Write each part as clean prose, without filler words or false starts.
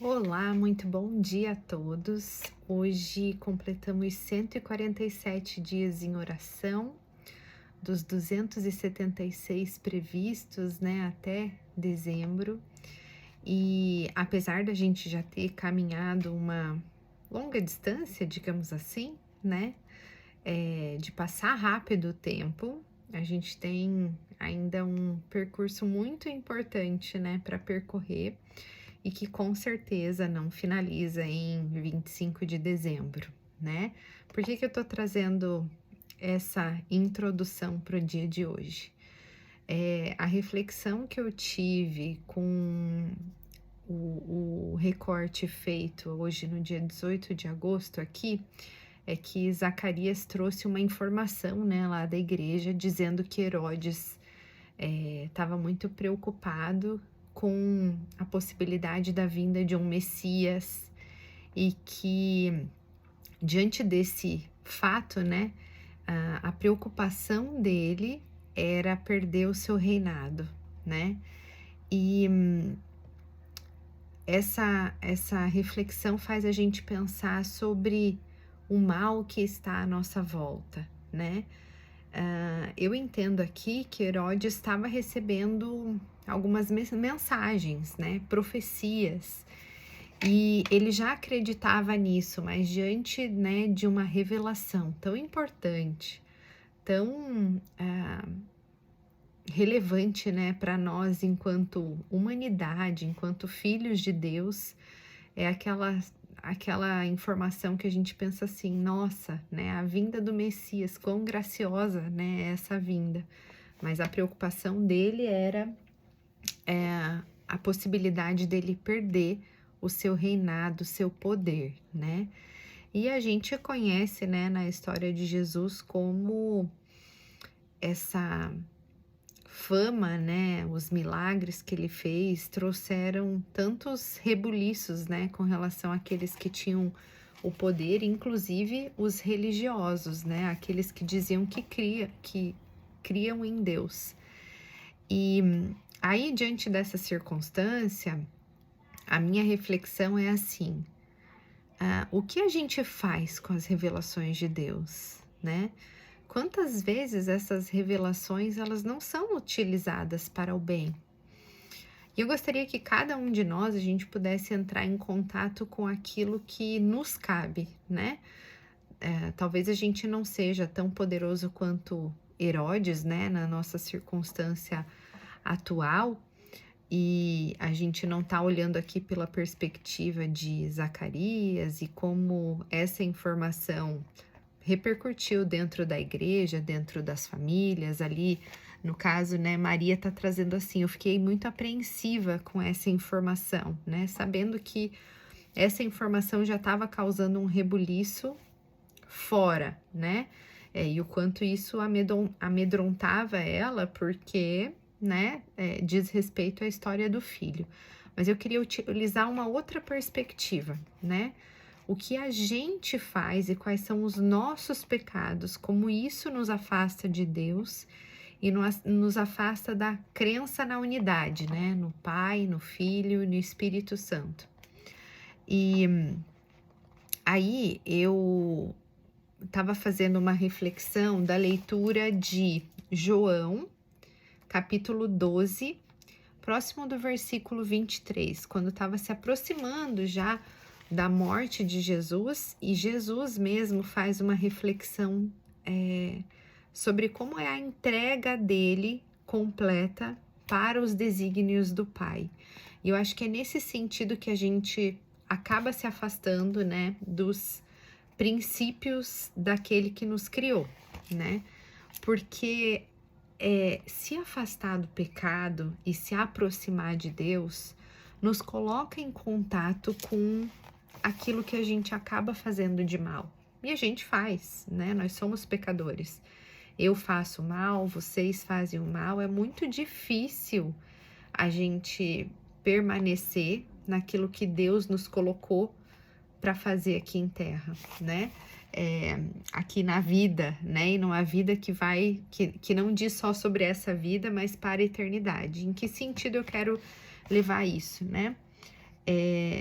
Olá, muito bom dia a todos. Hoje completamos 147 dias em oração, dos 276 previstos, né, até dezembro. E apesar da gente já ter caminhado uma longa distância, digamos assim, né, de passar rápido o tempo, a gente tem ainda um percurso muito importante, né, para percorrer e que com certeza não finaliza em 25 de dezembro, né? Por que que eu tô trazendo essa introdução para o dia de hoje? A reflexão que eu tive com o recorte feito hoje no dia 18 de agosto aqui, é que Zacarias trouxe uma informação, né, lá da igreja, dizendo que Herodes estava muito preocupado com a possibilidade da vinda de um Messias e que, diante desse fato, né, a preocupação dele era perder o seu reinado, né? E essa reflexão faz a gente pensar sobre o mal que está à nossa volta, né? Eu entendo aqui que Herodes estava recebendo algumas mensagens, né, profecias, e ele já acreditava nisso, mas diante, né, de uma revelação tão importante, tão relevante, né, para nós enquanto humanidade, enquanto filhos de Deus, é aquela informação que a gente pensa assim, nossa, né, a vinda do Messias, quão graciosa, né, é essa vinda. Mas a preocupação dele era a possibilidade dele perder o seu reinado, o seu poder, né? E a gente conhece, né, na história de Jesus como essa fama, né, os milagres que ele fez trouxeram tantos rebuliços, né, com relação àqueles que tinham o poder, inclusive os religiosos, né, aqueles que diziam que criam em Deus. E aí, diante dessa circunstância, a minha reflexão é assim: o que a gente faz com as revelações de Deus, né? Quantas vezes essas revelações elas não são utilizadas para o bem? E eu gostaria que cada um de nós a gente pudesse entrar em contato com aquilo que nos cabe, né? Talvez a gente não seja tão poderoso quanto Herodes, né, na nossa circunstância atual, e a gente não está olhando aqui pela perspectiva de Zacarias e como essa informação repercutiu dentro da igreja, dentro das famílias ali. No caso, né, Maria está trazendo assim, eu fiquei muito apreensiva com essa informação, né, sabendo que essa informação já estava causando um rebuliço fora, né, e o quanto isso amedrontava ela, porque, né, diz respeito à história do filho. Mas eu queria utilizar uma outra perspectiva, né, o que a gente faz e quais são os nossos pecados, como isso nos afasta de Deus e nos afasta da crença na unidade, né? No Pai, no Filho e no Espírito Santo. E aí eu estava fazendo uma reflexão da leitura de João, capítulo 12, próximo do versículo 23, quando estava se aproximando já da morte de Jesus, e Jesus mesmo faz uma reflexão sobre como é a entrega dele completa para os desígnios do Pai. E eu acho que é nesse sentido que a gente acaba se afastando, né, dos princípios daquele que nos criou, né? Porque se afastar do pecado e se aproximar de Deus nos coloca em contato com aquilo que a gente acaba fazendo de mal. E a gente faz, né? Nós somos pecadores. Eu faço mal, vocês fazem o mal. É muito difícil a gente permanecer naquilo que Deus nos colocou para fazer aqui em terra, né? Aqui na vida, né? E numa vida que não diz só sobre essa vida, mas para a eternidade. Em que sentido eu quero levar isso, né?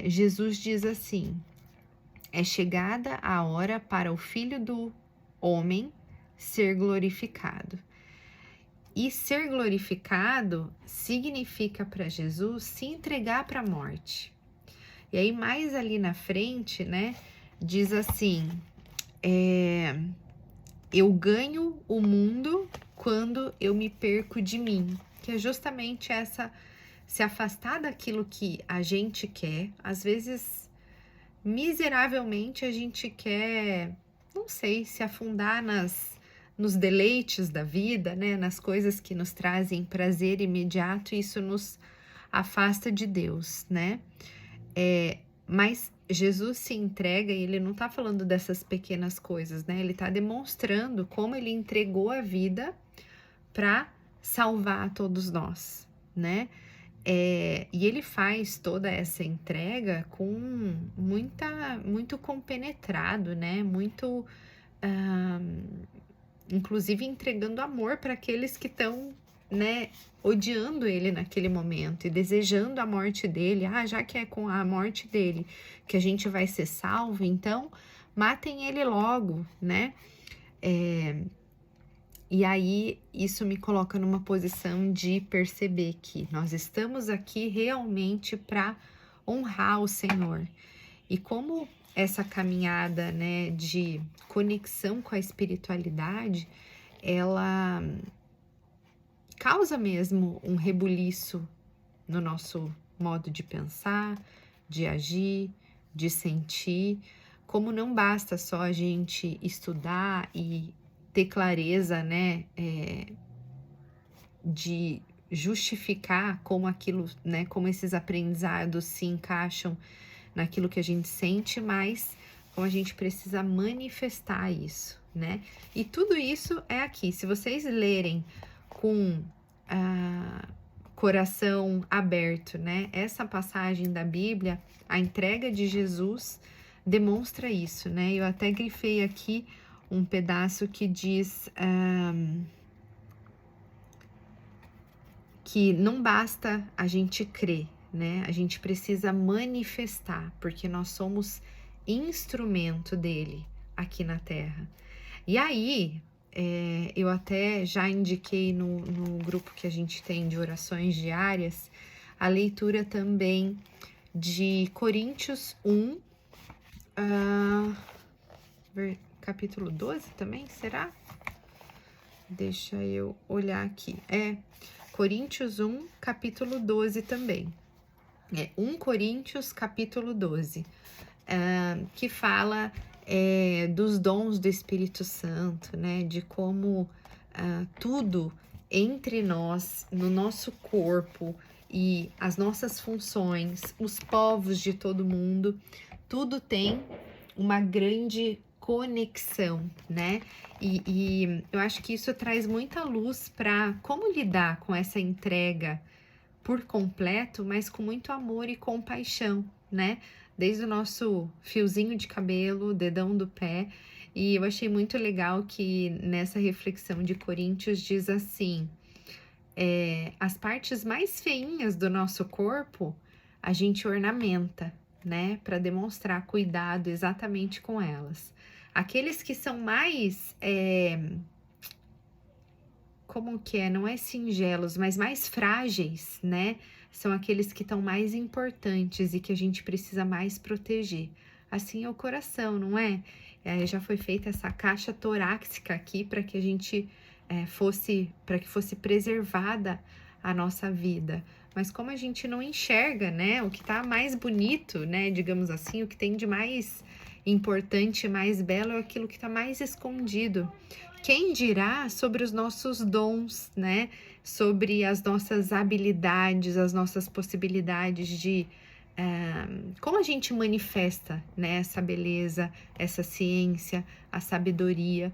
Jesus diz assim: é chegada a hora para o Filho do Homem ser glorificado. E ser glorificado significa para Jesus se entregar para a morte. E aí, mais ali na frente, né, diz assim: eu ganho o mundo quando eu me perco de mim. Que é justamente essa, se afastar daquilo que a gente quer. Às vezes, miseravelmente, a gente quer, não sei, se afundar nos deleites da vida, né, nas coisas que nos trazem prazer imediato, e isso nos afasta de Deus, né? Mas Jesus se entrega e ele não está falando dessas pequenas coisas, né? Ele está demonstrando como ele entregou a vida para salvar todos nós, né? E ele faz toda essa entrega com muito compenetrado, né? Muito, inclusive entregando amor para aqueles que estão, né, odiando ele naquele momento e desejando a morte dele. Já que é com a morte dele que a gente vai ser salvo, então matem ele logo, né? E aí isso me coloca numa posição de perceber que nós estamos aqui realmente para honrar o Senhor. E como essa caminhada, né, de conexão com a espiritualidade, ela causa mesmo um rebuliço no nosso modo de pensar, de agir, de sentir. Como não basta só a gente estudar e ter clareza, né, de justificar como aquilo, né, como esses aprendizados se encaixam naquilo que a gente sente, mas como a gente precisa manifestar isso, né? E tudo isso é aqui. Se vocês lerem com coração aberto, né, essa passagem da Bíblia, a entrega de Jesus demonstra isso, né? Eu até grifei aqui um pedaço que diz que não basta a gente crer, né? A gente precisa manifestar, porque nós somos instrumento dele aqui na Terra. E aí, eu até já indiquei no grupo que a gente tem de orações diárias, a leitura também de Coríntios 1, capítulo 12 também, será? Deixa eu olhar aqui. Coríntios 1, capítulo 12 também. 1 Coríntios, capítulo 12, que fala dos dons do Espírito Santo, né? De como tudo entre nós, no nosso corpo e as nossas funções, os povos de todo mundo, tudo tem uma grande conexão, né? E eu acho que isso traz muita luz para como lidar com essa entrega por completo, mas com muito amor e compaixão, né? Desde o nosso fiozinho de cabelo, dedão do pé. E eu achei muito legal que nessa reflexão de Coríntios diz assim: as partes mais feinhas do nosso corpo a gente ornamenta, né? Para demonstrar cuidado exatamente com elas. Aqueles que são mais, como que é? Não é singelos, mas mais frágeis, né? São aqueles que estão mais importantes e que a gente precisa mais proteger. Assim é o coração, não é? Já foi feita essa caixa torácica aqui para que a gente para que fosse preservada a nossa vida. Mas como a gente não enxerga, né? O que tá mais bonito, né? Digamos assim, o que tem de mais importante, mais belo é aquilo que está mais escondido. Quem dirá sobre os nossos dons, né? Sobre as nossas habilidades, as nossas possibilidades de como a gente manifesta, né, essa beleza, essa ciência, a sabedoria.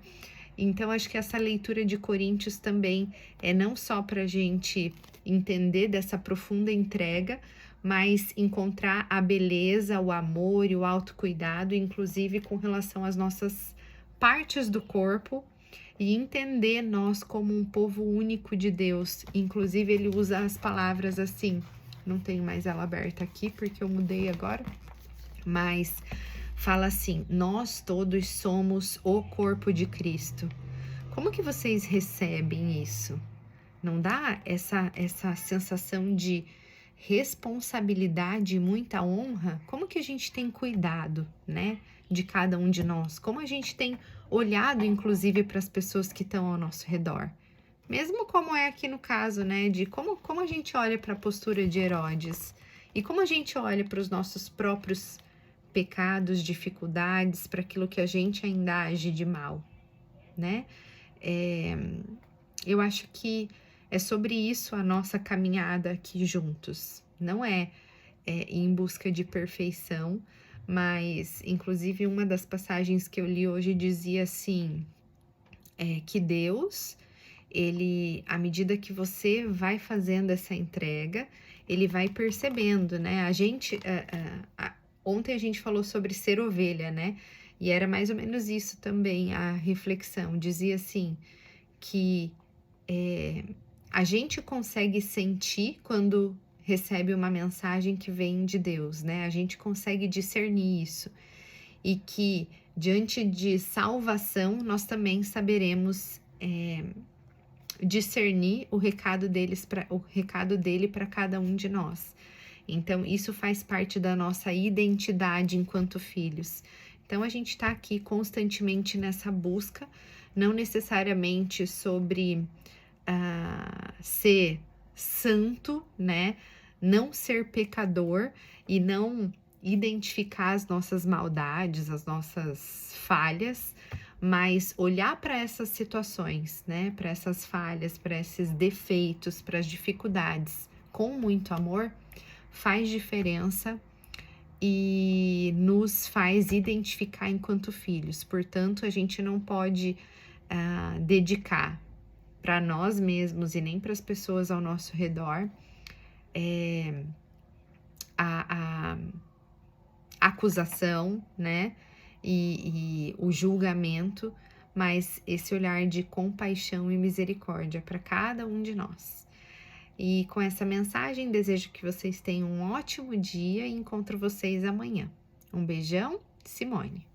Então, acho que essa leitura de Coríntios também é não só para a gente entender dessa profunda entrega, mas encontrar a beleza, o amor e o autocuidado, inclusive com relação às nossas partes do corpo, e entender nós como um povo único de Deus. Inclusive, ele usa as palavras assim: não tenho mais ela aberta aqui porque eu mudei agora, mas fala assim: nós todos somos o corpo de Cristo. Como que vocês recebem isso? Não dá essa sensação de responsabilidade e muita honra? Como que a gente tem cuidado, né, de cada um de nós? Como a gente tem olhado, inclusive, para as pessoas que estão ao nosso redor? Mesmo como é aqui no caso, né, de como a gente olha para a postura de Herodes e como a gente olha para os nossos próprios pecados, dificuldades, para aquilo que a gente ainda age de mal, né? Eu acho que é sobre isso a nossa caminhada aqui juntos. Não é, em busca de perfeição, mas, inclusive, uma das passagens que eu li hoje dizia assim, que Deus, ele, à medida que você vai fazendo essa entrega, ele vai percebendo, né? A gente, ontem a gente falou sobre ser ovelha, né? E era mais ou menos isso também a reflexão. Dizia assim, que a gente consegue sentir quando recebe uma mensagem que vem de Deus, né? A gente consegue discernir isso. E que diante de salvação, nós também saberemos discernir o recado dele para cada um de nós. Então, isso faz parte da nossa identidade enquanto filhos. Então, a gente está aqui constantemente nessa busca, não necessariamente sobre ser santo, né? Não ser pecador e não identificar as nossas maldades, as nossas falhas, mas olhar para essas situações, né? Para essas falhas, para esses defeitos, para as dificuldades, com muito amor, faz diferença e nos faz identificar enquanto filhos. Portanto, a gente não pode dedicar para nós mesmos e nem para as pessoas ao nosso redor a acusação, né? E o julgamento, mas esse olhar de compaixão e misericórdia para cada um de nós. E com essa mensagem, desejo que vocês tenham um ótimo dia e encontro vocês amanhã. Um beijão, Simone.